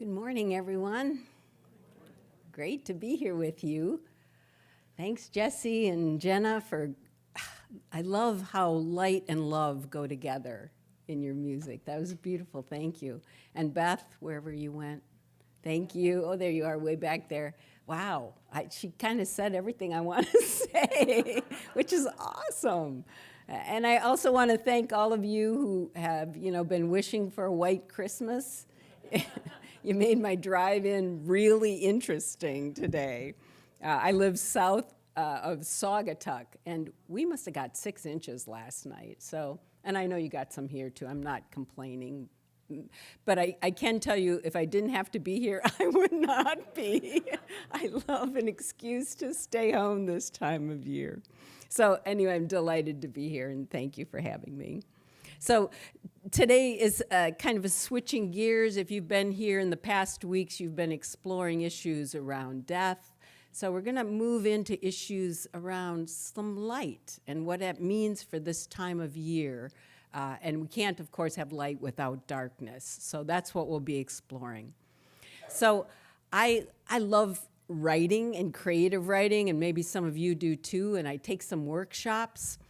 Good morning, everyone. Great to be here with you. Thanks, Jesse and Jenna, I love how light and love go together in your music. That was beautiful, thank you. And Beth, wherever you went, thank you. Oh, there you are, way back there. Wow, she kind of said everything I want to say, which is awesome. And I also want to thank all of you who have, been wishing for a white Christmas. You made my drive-in really interesting today. I live south of Saugatuck, and we must have got 6 inches last night. And I know you got some here too. I'm not complaining. But I can tell you, if I didn't have to be here, I would not be. I love an excuse to stay home this time of year. So anyway, I'm delighted to be here, and thank you for having me. So today is kind of a switching gears. If you've been here in the past weeks, you've been exploring issues around death. So we're going to move into issues around some light and what that means for this time of year. And we can't, of course, have light without darkness. So that's what we'll be exploring. So I love writing and creative writing, and maybe some of you do too, and I take some workshops.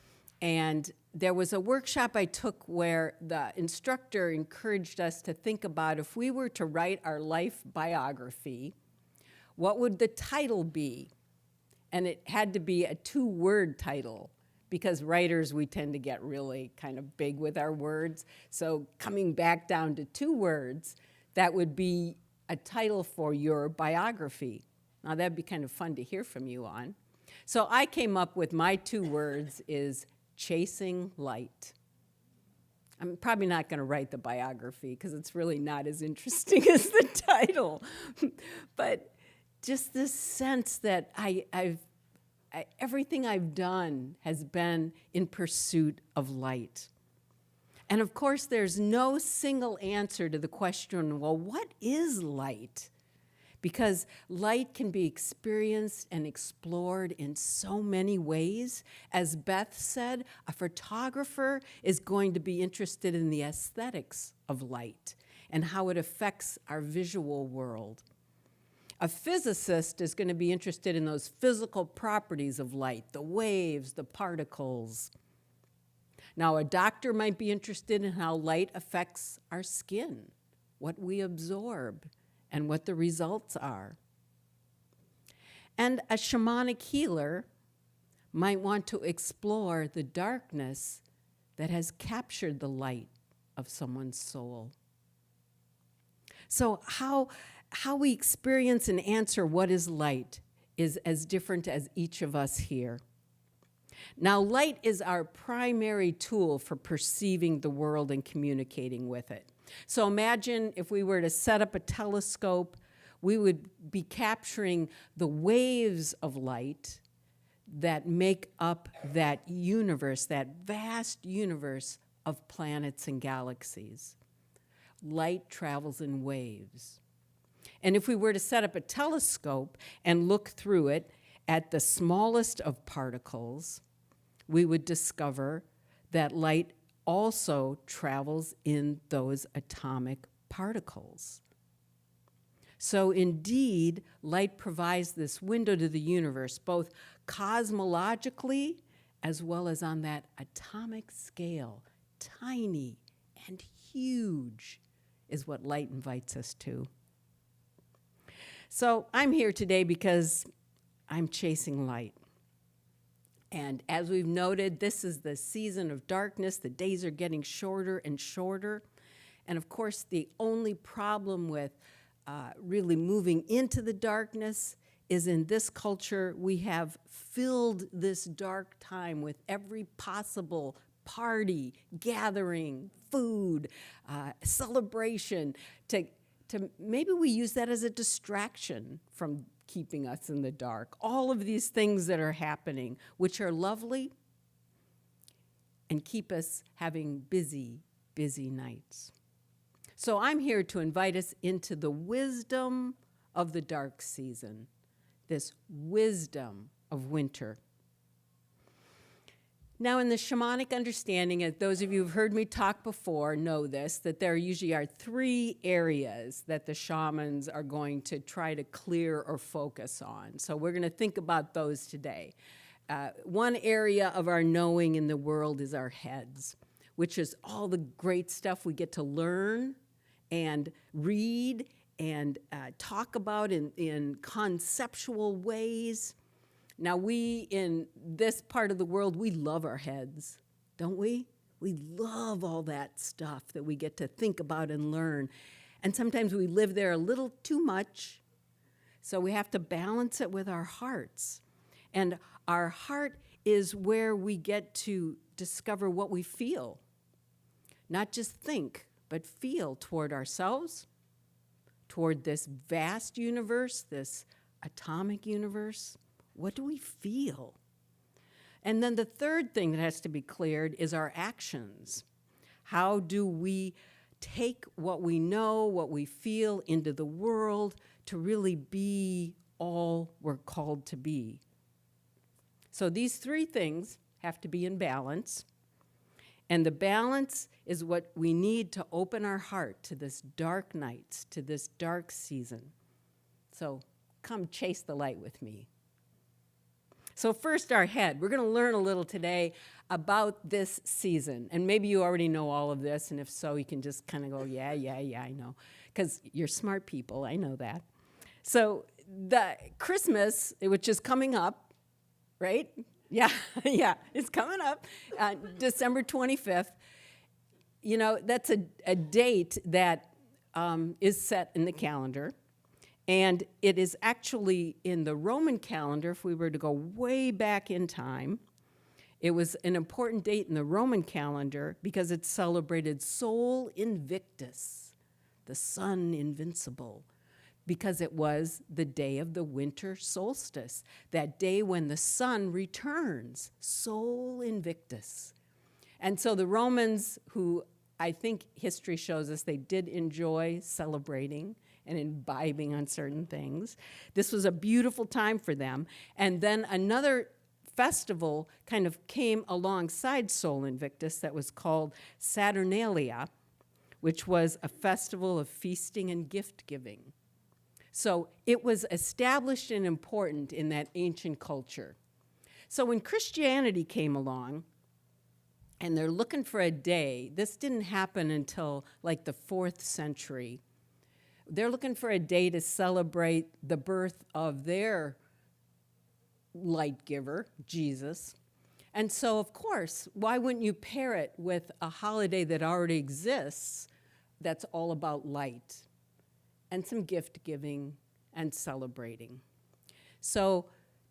And there was a workshop I took where the instructor encouraged us to think about if we were to write our life biography, what would the title be? And it had to be a 2-word title, because writers, we tend to get really kind of big with our words. So coming back down to 2 words, that would be a title for your biography. Now that'd be kind of fun to hear from you on. So I came up with my 2 words is chasing light. I'm probably not going to write the biography because it's really not as interesting as the title. But just this sense that everything I've done has been in pursuit of light. And of course, there's no single answer to the question, well, what is light? Because light can be experienced and explored in so many ways. As Beth said, a photographer is going to be interested in the aesthetics of light and how it affects our visual world. A physicist is going to be interested in those physical properties of light, the waves, the particles. Now, a doctor might be interested in how light affects our skin, what we absorb, and what the results are. And a shamanic healer might want to explore the darkness that has captured the light of someone's soul. So how we experience and answer what is light is as different as each of us here. Now, light is our primary tool for perceiving the world and communicating with it. So imagine if we were to set up a telescope, we would be capturing the waves of light that make up that universe, that vast universe of planets and galaxies. Light travels in waves. And if we were to set up a telescope and look through it at the smallest of particles, we would discover that light also travels in those atomic particles. So indeed, light provides this window to the universe, both cosmologically as well as on that atomic scale. Tiny and huge is what light invites us to. So I'm here today because I'm chasing light. And as we've noted, this is the season of darkness. The days are getting shorter and shorter. And of course, the only problem with really moving into the darkness is in this culture, we have filled this dark time with every possible party, gathering, food, celebration. To maybe we use that as a distraction from keeping us in the dark. All of these things that are happening, which are lovely and keep us having busy, busy nights. So I'm here to invite us into the wisdom of the dark season, this wisdom of winter. Now, in the shamanic understanding, as those of you who've heard me talk before know this, that there usually are 3 areas that the shamans are going to try to clear or focus on. So we're going to think about those today. One area of our knowing in the world is our heads, which is all the great stuff we get to learn and read and talk about in conceptual ways. Now, we in this part of the world, we love our heads, don't we? We love all that stuff that we get to think about and learn. And sometimes we live there a little too much, so we have to balance it with our hearts. And our heart is where we get to discover what we feel. Not just think, but feel toward ourselves, toward this vast universe, this atomic universe. What do we feel? And then the third thing that has to be cleared is our actions. How do we take what we know, what we feel into the world to really be all we're called to be? So these 3 things have to be in balance. And the balance is what we need to open our heart to this dark nights, to this dark season. So come chase the light with me. So first, our head. We're going to learn a little today about this season. And maybe you already know all of this, and if so, you can just kind of go, yeah, I know. Because you're smart people, I know that. So the Christmas, which is coming up, right? Yeah, it's coming up, December 25th. You know, that's a date that is set in the calendar. And it is actually in the Roman calendar, if we were to go way back in time, it was an important date in the Roman calendar because it celebrated Sol Invictus, the sun invincible, because it was the day of the winter solstice, that day when the sun returns, Sol Invictus. And so the Romans, who I think history shows us they did enjoy celebrating and imbibing on certain things. This was a beautiful time for them. And then another festival kind of came alongside Sol Invictus that was called Saturnalia, which was a festival of feasting and gift giving. So it was established and important in that ancient culture. So when Christianity came along, and they're looking for a day, this didn't happen until like the 4th century. They're looking for a day to celebrate the birth of their light giver, Jesus. And so, of course, why wouldn't you pair it with a holiday that already exists that's all about light and some gift giving and celebrating? So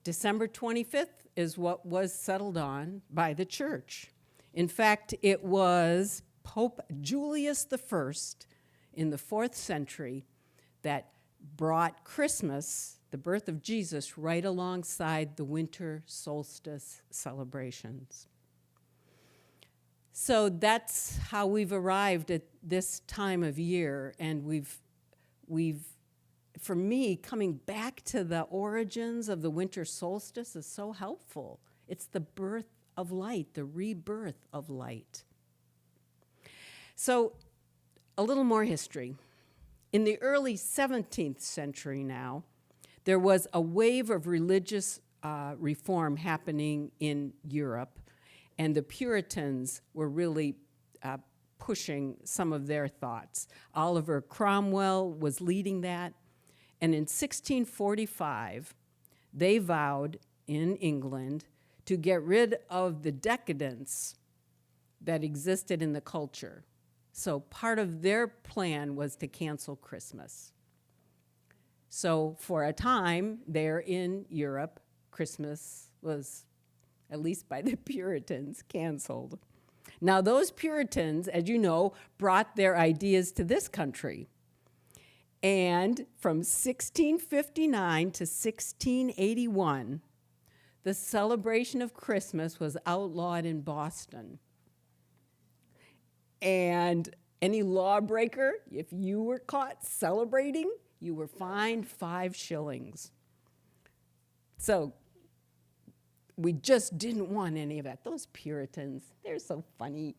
December 25th is what was settled on by the church. In fact, it was Pope Julius I in the 4th century that brought Christmas, the birth of Jesus, right alongside the winter solstice celebrations. So that's how we've arrived at this time of year, and we've for me, coming back to the origins of the winter solstice is so helpful. It's the birth of light, the rebirth of light. So, a little more history. In the early 17th century now, there was a wave of religious reform happening in Europe, and the Puritans were really pushing some of their thoughts. Oliver Cromwell was leading that, and in 1645, they vowed in England to get rid of the decadence that existed in the culture. So part of their plan was to cancel Christmas. So for a time there in Europe, Christmas was, at least by the Puritans, canceled. Now those Puritans, as you know, brought their ideas to this country. And from 1659 to 1681, the celebration of Christmas was outlawed in Boston. And any lawbreaker, if you were caught celebrating, you were fined 5 shillings. So we just didn't want any of that. Those Puritans, they're so funny.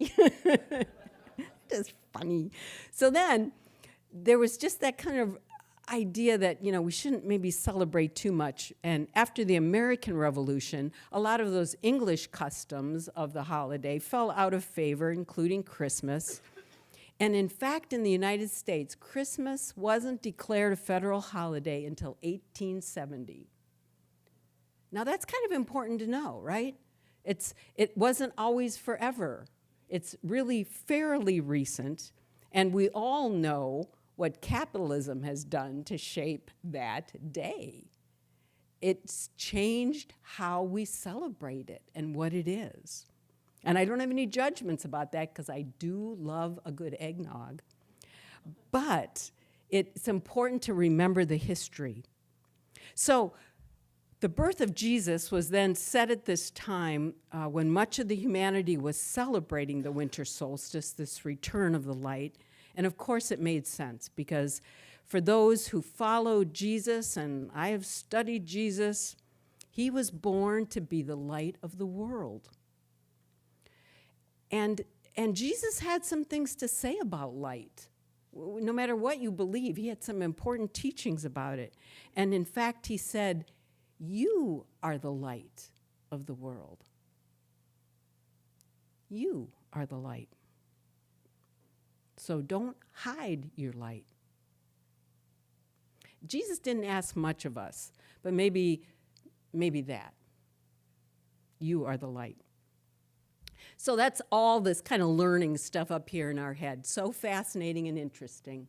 Just funny. So then there was just that kind of idea that, we shouldn't maybe celebrate too much. And after the American Revolution, a lot of those English customs of the holiday fell out of favor, including Christmas. And in fact, in the United States, Christmas wasn't declared a federal holiday until 1870. Now that's kind of important to know, right? It wasn't always forever. It's really fairly recent, and we all know what capitalism has done to shape that day. It's changed how we celebrate it and what it is. And I don't have any judgments about that because I do love a good eggnog. But it's important to remember the history. So the birth of Jesus was then set at this time when much of the humanity was celebrating the winter solstice, this return of the light. And of course it made sense because for those who followed Jesus, and I have studied Jesus, he was born to be the light of the world. And Jesus had some things to say about light. No matter what you believe, he had some important teachings about it. And in fact, he said, "You are the light of the world. You are the light. So don't hide your light." Jesus didn't ask much of us, but maybe that. You are the light. So that's all this kind of learning stuff up here in our head. So fascinating and interesting,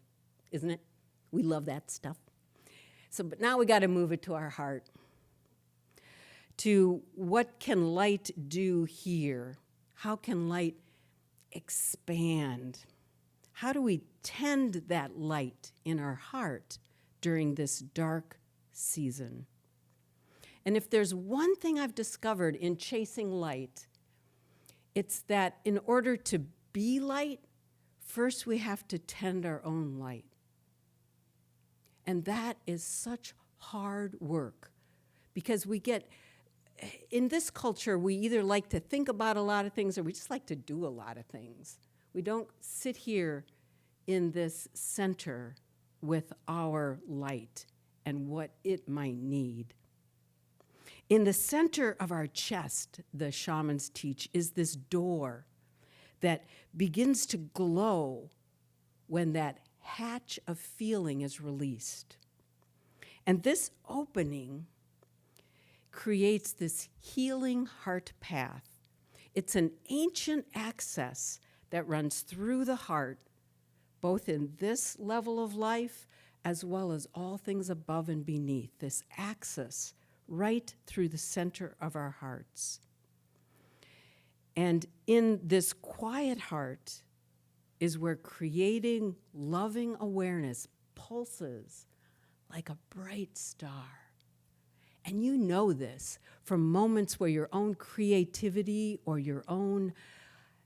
isn't it? We love that stuff. But now we got to move it to our heart. To what can light do here? How can light expand? How do we tend that light in our heart during this dark season? And if there's one thing I've discovered in chasing light, it's that in order to be light, first we have to tend our own light. And that is such hard work because in this culture, we either like to think about a lot of things or we just like to do a lot of things. We don't sit here in this center with our light and what it might need. In the center of our chest, the shamans teach, is this door that begins to glow when that hatch of feeling is released. And this opening creates this healing heart path. It's an ancient access that runs through the heart, both in this level of life as well as all things above and beneath, this access right through the center of our hearts. And in this quiet heart is where creating loving awareness pulses like a bright star. And you know this from moments where your own creativity or your own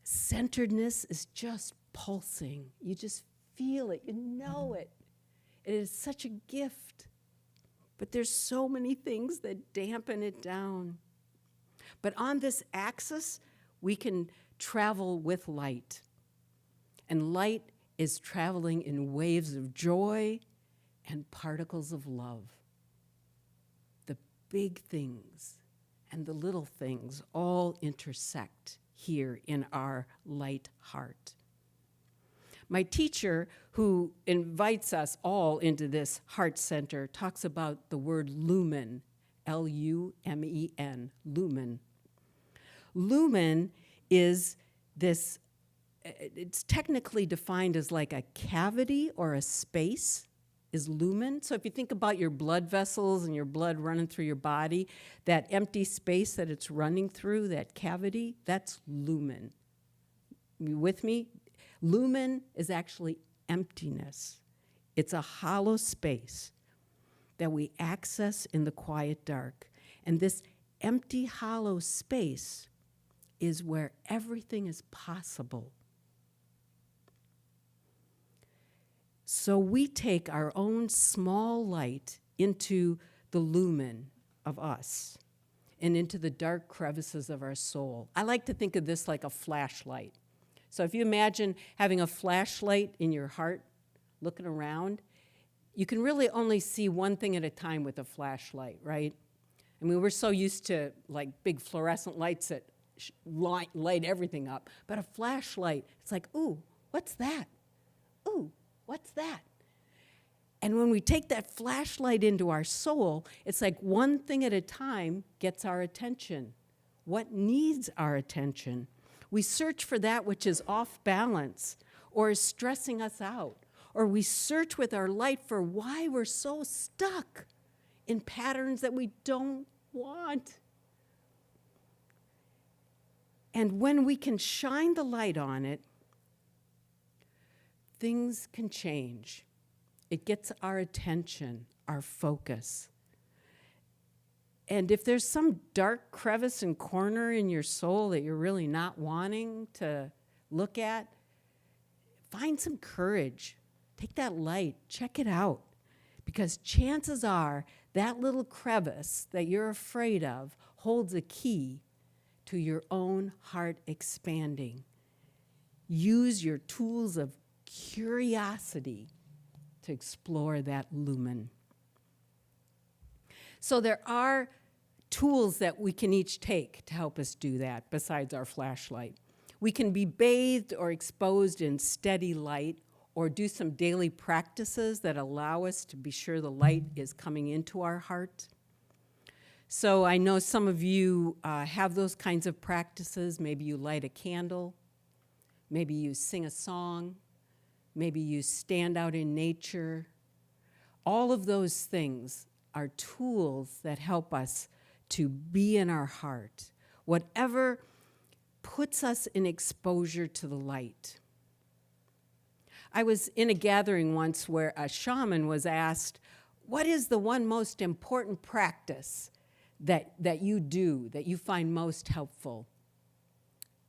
centeredness is just pulsing. You just feel it, you know it. It is such a gift. But there's so many things that dampen it down. But on this axis, we can travel with light. And light is traveling in waves of joy and particles of love. The big things and the little things all intersect here in our light heart. My teacher, who invites us all into this heart center, talks about the word lumen, L-U-M-E-N, lumen. Lumen is this, it's technically defined as like a cavity or a space is lumen. So if you think about your blood vessels and your blood running through your body, that empty space that it's running through, that cavity, that's lumen. You with me? Lumen is actually emptiness. It's a hollow space that we access in the quiet dark. And this empty, hollow space is where everything is possible. So we take our own small light into the lumen of us. and into the dark crevices of our soul. I like to think of this like a flashlight. So if you imagine having a flashlight in your heart, looking around, you can really only see one thing at a time with a flashlight, right? I mean, we're so used to like big fluorescent lights that light everything up. But a flashlight, it's like, ooh, what's that? Ooh, what's that? And when we take that flashlight into our soul, it's like one thing at a time gets our attention. What needs our attention? We search for that which is off balance or is stressing us out. Or we search with our light for why we're so stuck in patterns that we don't want. And when we can shine the light on it, things can change. It gets our attention, our focus. And if there's some dark crevice and corner in your soul that you're really not wanting to look at, find some courage. Take that light, check it out. Because chances are that little crevice that you're afraid of holds a key to your own heart expanding. Use your tools of curiosity to explore that lumen. So there are tools that we can each take to help us do that besides our flashlight. We can be bathed or exposed in steady light or do some daily practices that allow us to be sure the light is coming into our heart. So I know some of you have those kinds of practices. Maybe you light a candle. Maybe you sing a song. Maybe you stand out in nature. All of those things are tools that help us to be in our heart. Whatever puts us in exposure to the light. I was in a gathering once where a shaman was asked, what is the one most important practice that you do, that you find most helpful?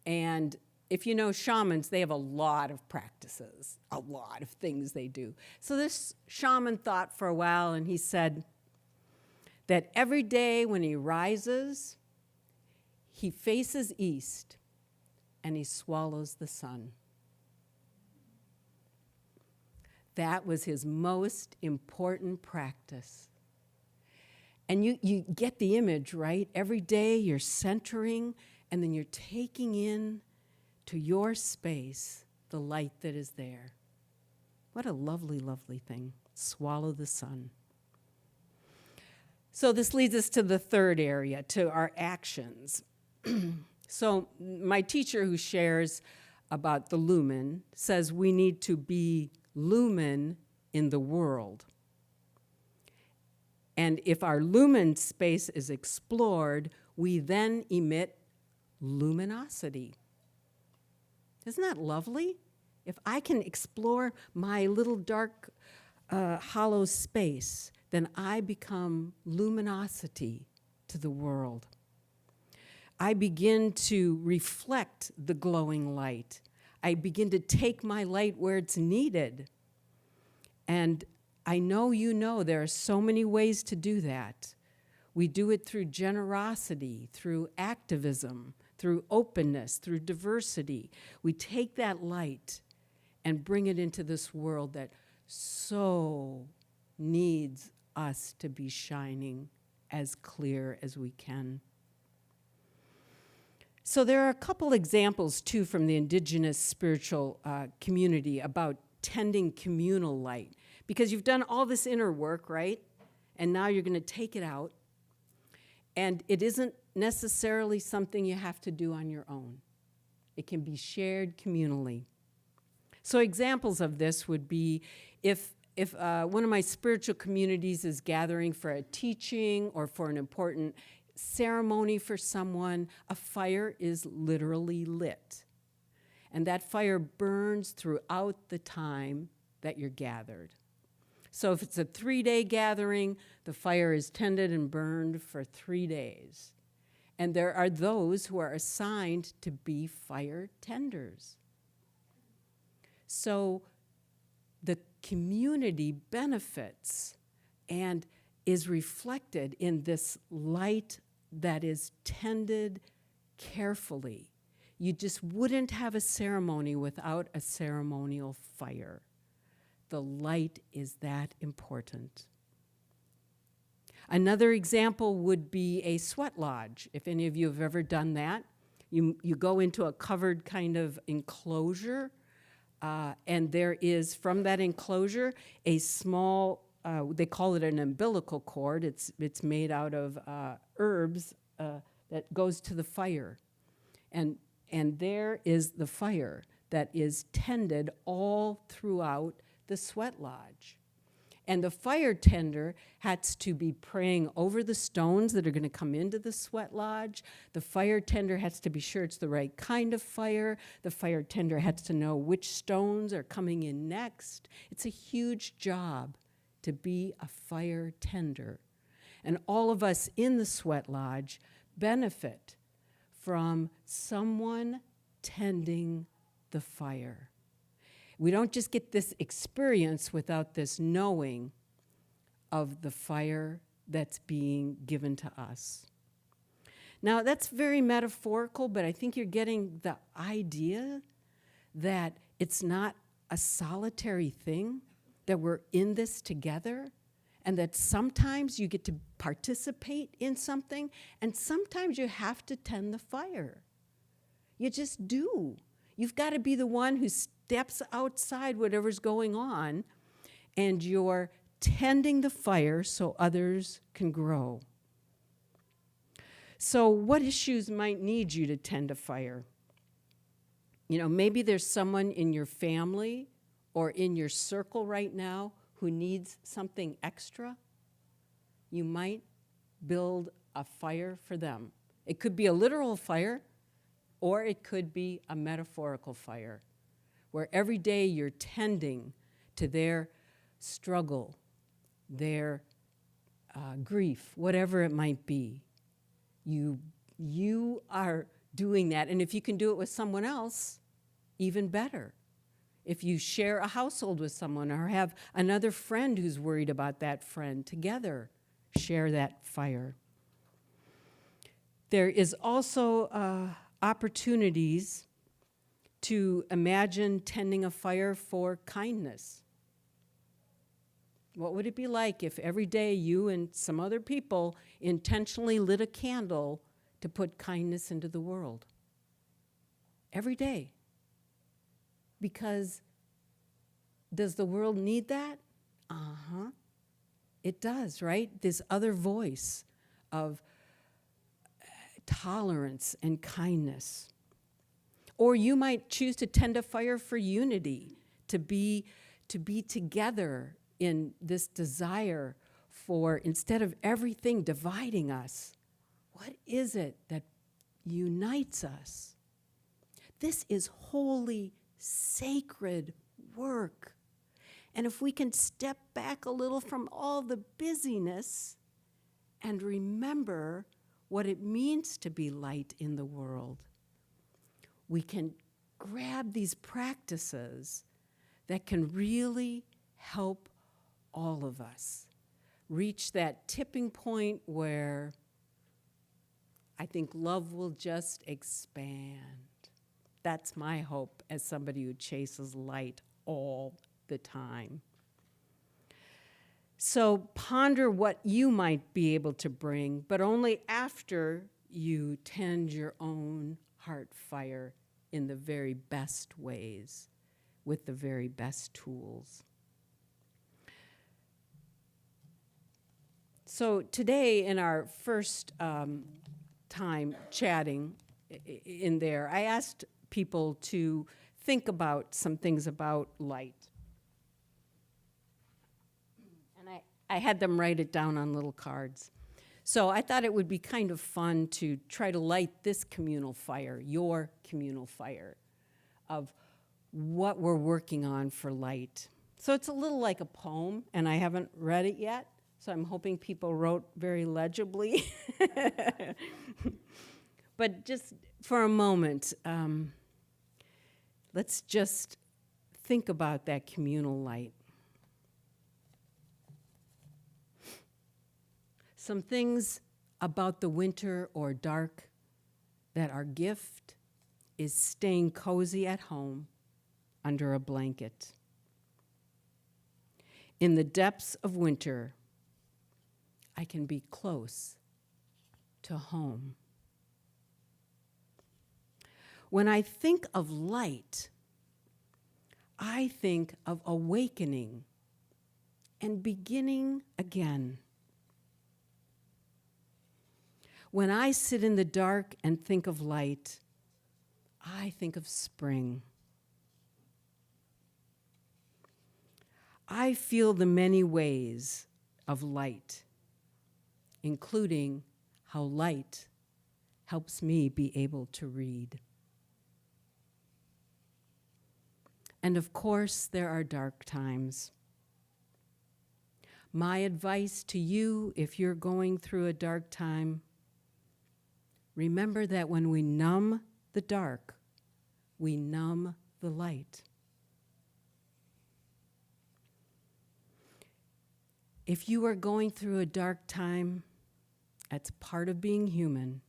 And if you know shamans, they have a lot of practices, a lot of things they do. So this shaman thought for a while, and he said that every day when he rises, he faces east and he swallows the sun. That was his most important practice. And you get the image, right? Every day you're centering, and then you're taking in to your space the light that is there. What a lovely, lovely thing. Swallow the sun. So this leads us to the third area, to our actions. So my teacher who shares about the lumen says we need to be lumen in the world. And if our lumen space is explored, we then emit luminosity. Isn't that lovely? If I can explore my little dark, hollow space, then I become luminosity to the world. I begin to reflect the glowing light. I begin to take my light where it's needed. And I know you know there are so many ways to do that. We do it through generosity, through activism, through openness, through diversity. We take that light and bring it into this world that so needs us to be shining as clear as we can. So there are a couple examples, too, from the indigenous spiritual community about tending communal light. Because you've done all this inner work, right? And now you're going to take it out. And it isn't necessarily something you have to do on your own. It can be shared communally. So examples of this would be if one of my spiritual communities is gathering for a teaching or for an important ceremony for someone, a fire is literally lit. And that fire burns throughout the time that you're gathered. So if it's a 3-day gathering, the fire is tended and burned for 3 days. And there are those who are assigned to be fire tenders. So the community benefits and is reflected in this light that is tended carefully. You just wouldn't have a ceremony without a ceremonial fire. The light is that important. Another example would be a sweat lodge. If any of you have ever done that, you go into a covered kind of enclosure, and there is, from that enclosure, a small, they call it an umbilical cord. It's made out of herbs that goes to the fire. And there is the fire that is tended all throughout the sweat lodge. And the fire tender has to be praying over the stones that are going to come into the sweat lodge. The fire tender has to be sure it's the right kind of fire. The fire tender has to know which stones are coming in next. It's a huge job to be a fire tender. And all of us in the sweat lodge benefit from someone tending the fire. We don't just get this experience without this knowing of the fire that's being given to us. Now, that's very metaphorical, but I think you're getting the idea that it's not a solitary thing, that we're in this together, and that sometimes you get to participate in something, and sometimes you have to tend the fire. You just do. You've got to be the one who steps outside whatever's going on, and you're tending the fire so others can grow. So what issues might need you to tend a fire? You know, maybe there's someone in your family or in your circle right now who needs something extra. You might build a fire for them. It could be a literal fire, or it could be a metaphorical fire, where every day you're tending to their struggle, their grief, whatever it might be. You are doing that, and if you can do it with someone else, even better. If you share a household with someone or have another friend who's worried about that friend, together share that fire. There is also opportunities to imagine tending a fire for kindness. What would it be like if every day you and some other people intentionally lit a candle to put kindness into the world? Every day. Because does the world need that? Uh-huh. It does, right? This other voice of tolerance and kindness. Or you might choose to tend a fire for unity, to be together in this desire for, instead of everything dividing us, what is it that unites us? This is holy, sacred work. And if we can step back a little from all the busyness and remember what it means to be light in the world, we can grab these practices that can really help all of us reach that tipping point where I think love will just expand. That's my hope as somebody who chases light all the time. So ponder what you might be able to bring, but only after you tend your own heart fire in the very best ways, with the very best tools. So today, in our first time chatting in there, I asked people to think about some things about light. And I had them write it down on little cards. So I thought it would be kind of fun to try to light this communal fire, your communal fire, of what we're working on for light. So it's a little like a poem, and I haven't read it yet, so I'm hoping people wrote very legibly. But just for a moment, let's just think about that communal light. Some things about the winter or dark that our gift is staying cozy at home under a blanket. In the depths of winter, I can be close to home. When I think of light, I think of awakening and beginning again. When I sit in the dark and think of light, I think of spring. I feel the many ways of light, including how light helps me be able to read. And of course, there are dark times. My advice to you, if you're going through a dark time, remember that when we numb the dark, we numb the light. If you are going through a dark time, that's part of being human.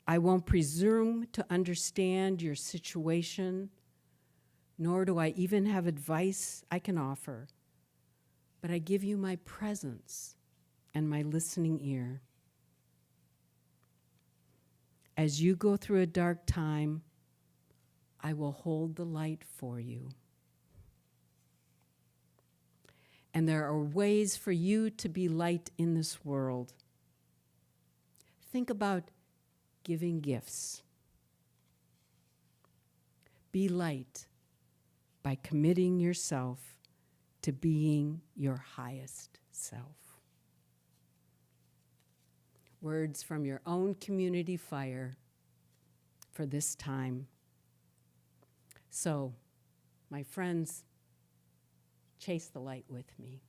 I won't presume to understand your situation, nor do I even have advice I can offer, but I give you my presence and my listening ear. As you go through a dark time, I will hold the light for you. And there are ways for you to be light in this world. Think about giving gifts. Be light by committing yourself to being your highest self. Words from your own community fire for this time. So, my friends, chase the light with me.